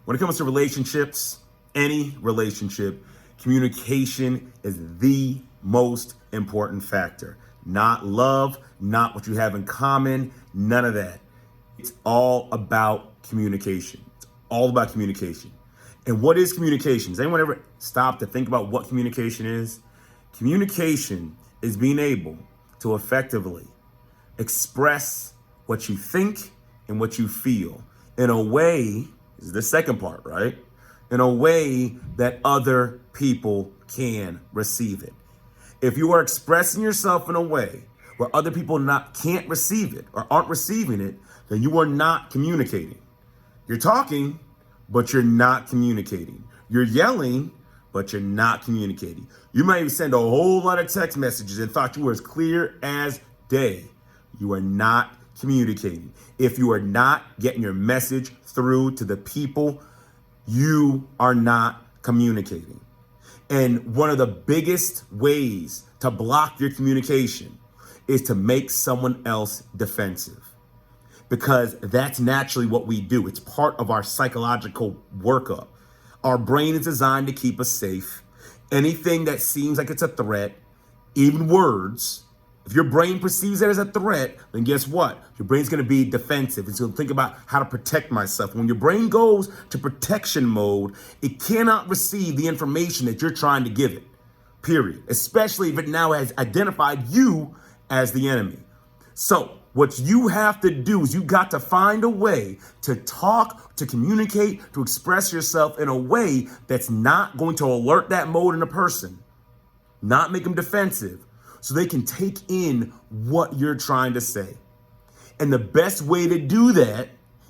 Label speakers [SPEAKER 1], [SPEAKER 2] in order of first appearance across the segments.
[SPEAKER 1] When it comes to relationships, any relationship, communication is the most important factor. Not love, not what you have in common, none of that. It's all about communication. It's all about communication. And what is communication? Does anyone ever stop to think about what communication is? Communication is being able to effectively express what you think and what you feel in a way, this is the second part, right? In a way that other people can receive it. If you are expressing yourself in a way where other people can't receive it or aren't receiving it, then you are not communicating. You're talking, but you're not communicating. You're yelling, but you're not communicating. You might even send a whole lot of text messages and thought you were as clear as day. You are not communicating. If you are not getting your message through to the people, you are not communicating. And one of the biggest ways to block your communication is to make someone else defensive, because that's naturally what we do. It's part of our psychological workup. Our brain is designed to keep us safe. Anything that seems like it's a threat, even words, if your brain perceives it as a threat, then guess what? Your brain's gonna be defensive. It's gonna think about how to protect myself. When your brain goes to protection mode, it cannot receive the information that you're trying to give it, period. Especially if it now has identified you as the enemy. So what you have to do is you got to find a way to talk, to communicate, to express yourself in a way that's not going to alert that mode in a person, not make them defensive, so they can take in what you're trying to say. And the best way to do that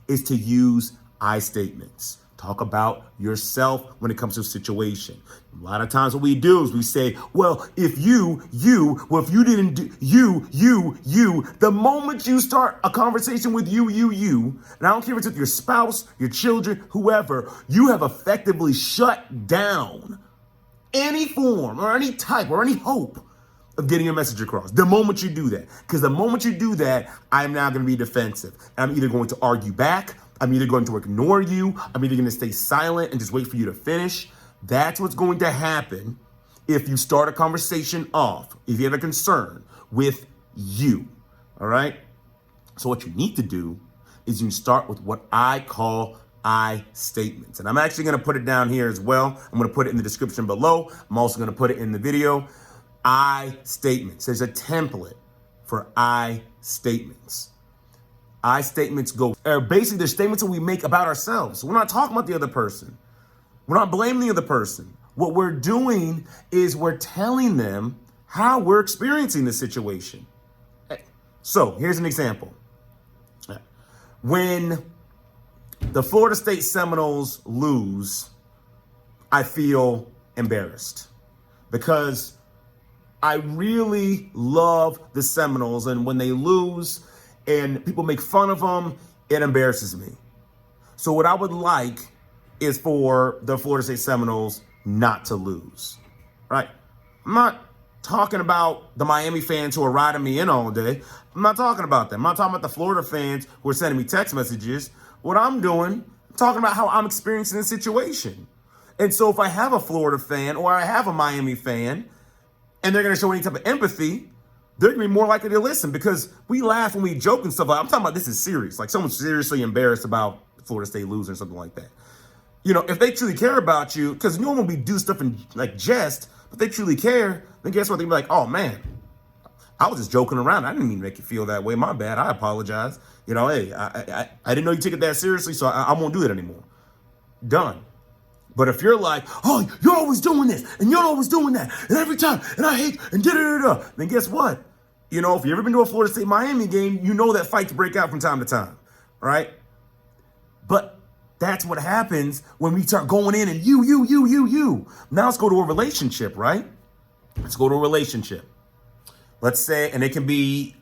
[SPEAKER 1] is to use I statements. Talk about yourself when it comes to a situation. A lot of times what we do is we say, well, if you didn't do, you. The moment you start a conversation with you, and I don't care if it's with your spouse, your children, whoever, you have effectively shut down any form or any type or any hope of getting your message across. The moment you do that, because the moment you do that, I'm now going to be defensive. I'm either going to argue back, I'm either going to ignore you, I'm either going to stay silent and just wait for you to finish. That's what's going to happen if you start a conversation off, if you have a concern with you, all right? So what you need to do is you start with what I call I statements. And I'm actually going to put it down here as well. I'm going to put it in the description below. I'm also going to put it in the video. I statements. There's a template for I statements. I statements basically they're statements that we make about ourselves. We're not talking about the other person. We're not blaming the other person. What we're doing is we're telling them how we're experiencing the situation. So here's an example. When the Florida State Seminoles lose, I feel embarrassed because I really love the Seminoles, and when they lose and people make fun of them, it embarrasses me. So what I would like is for the Florida State Seminoles not to lose, right? I'm not talking about the Miami fans who are riding me in all day. I'm not talking about them. I'm not talking about the Florida fans who are sending me text messages. What I'm doing, I'm talking about how I'm experiencing the situation. And so if I have a Florida fan or I have a Miami fan, and they're going to show any type of empathy, they're going to be more likely to listen, because we laugh when we joke and stuff. I'm talking about this is serious. Like someone's seriously embarrassed about Florida State losing or something like that. You know, if they truly care about you, because normally we do stuff in like jest, but they truly care, then guess what? They'll be like, oh man, I was just joking around. I didn't mean to make you feel that way. My bad. I apologize. You know, hey, I didn't know you took it that seriously, so I won't do it anymore. Done. But if you're like, oh, you're always doing this, and you're always doing that, and every time, and I hate, and da-da-da-da, then guess what? You know, if you've ever been to a Florida State Miami game, you know that fights break out from time to time, right? But that's what happens when we start going in and you. Now let's go to a relationship, right? Let's go to a relationship. Let's say, and it can be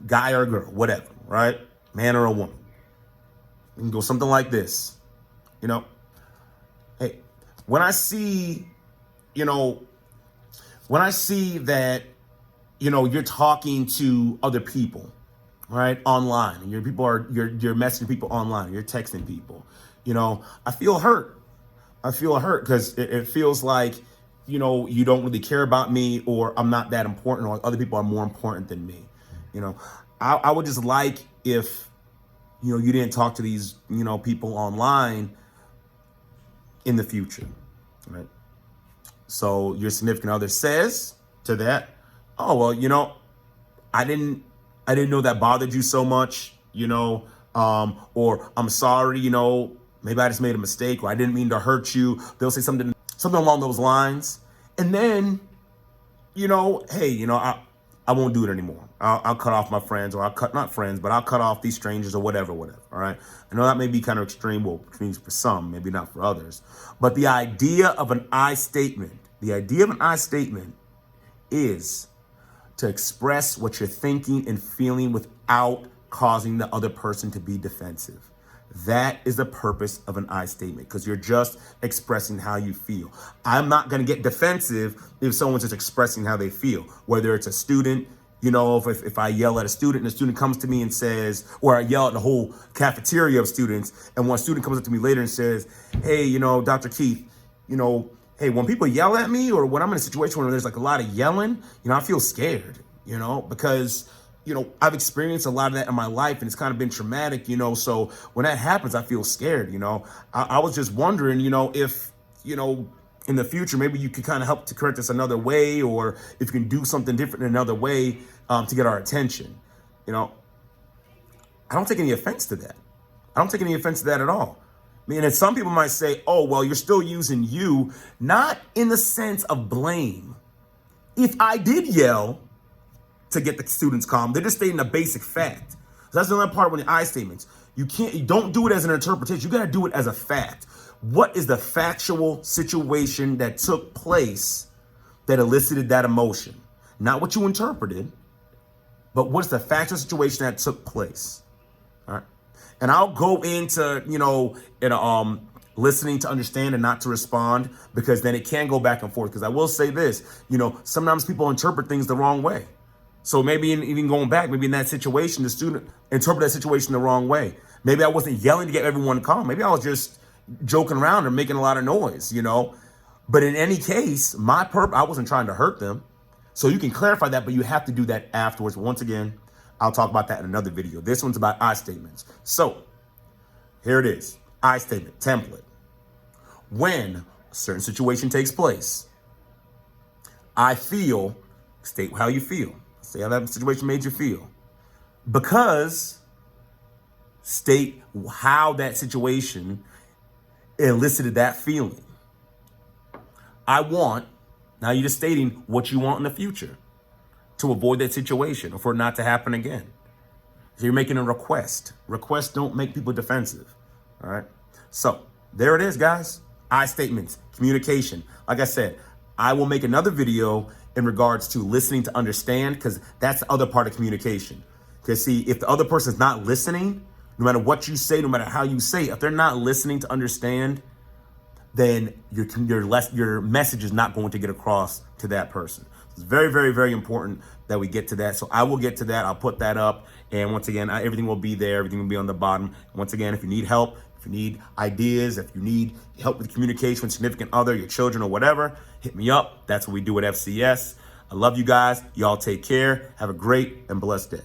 [SPEAKER 1] guy or girl, whatever, right? Man or a woman. We can go something like this, you know? Hey, when I see that, you're talking to other people, right? Online, and you're messaging people online, you're texting people. I feel hurt. I feel hurt because it feels like, you don't really care about me, or I'm not that important, or other people are more important than me. You know, I would just like if, you didn't talk to these, people online in the future, right? So your significant other says to that, oh, well, I didn't, I didn't know that bothered you so much, or I'm sorry, maybe I just made a mistake, or I didn't mean to hurt you. They'll say something along those lines. And then, hey, I won't do it anymore. I'll cut off my friends, or not friends, but I'll cut off these strangers, or whatever. All right. I know that may be kind of extreme, well, extreme for some, maybe not for others. But the idea of an I statement, is to express what you're thinking and feeling without causing the other person to be defensive. That is the purpose of an I statement, because you're just expressing how you feel. I'm not going to get defensive if someone's just expressing how they feel, whether it's a student. If I yell at a student and a student comes to me and says, or I yell at the whole cafeteria of students, and one student comes up to me later and says, hey, Dr. Keith, hey, when people yell at me, or when I'm in a situation where there's like a lot of yelling, I feel scared, because I've experienced a lot of that in my life, and it's kind of been traumatic, so when that happens, I feel scared. I was just wondering, if, in the future, maybe you could kind of help to correct us another way, or if you can do something different in another way to get our attention. I don't take any offense to that. I don't take any offense to that at all. And some people might say, oh, well, you're still using you, not in the sense of blame. If I did yell to get the students calm, they're just stating a basic fact. So that's another part when the I statements. You don't do it as an interpretation. You got to do it as a fact. What is the factual situation that took place that elicited that emotion? Not what you interpreted, but what's the factual situation that took place? All right. And I'll go into, listening to understand and not to respond, because then it can go back and forth. Because I will say this, sometimes people interpret things the wrong way. So maybe even going back, maybe in that situation, the student interpreted that situation the wrong way. Maybe I wasn't yelling to get everyone calm. Maybe I was just joking around or making a lot of noise, But in any case, I wasn't trying to hurt them. So you can clarify that, but you have to do that afterwards. Once again, I'll talk about that in another video. This one's about I statements. So here it is. I statement template. When a certain situation takes place, I feel, state how you feel. Say how that situation made you feel. Because, state how that situation elicited that feeling. I want, now you're just stating what you want in the future to avoid that situation or for it not to happen again. So you're making a request. Requests don't make people defensive. All right. So there it is, guys. I statements, communication. Like I said, I will make another video in regards to listening to understand, because that's the other part of communication. Because see, if the other person's not listening, no matter what you say, no matter how you say, if they're not listening to understand, then your message is not going to get across to that person. It's very, very, very important that we get to that. So I will get to that. I'll put that up. And once again, everything will be there. Everything will be on the bottom. Once again, if you need help, if you need ideas, if you need help with communication with significant other, your children or whatever, hit me up. That's what we do at FCS. I love you guys. Y'all take care. Have a great and blessed day.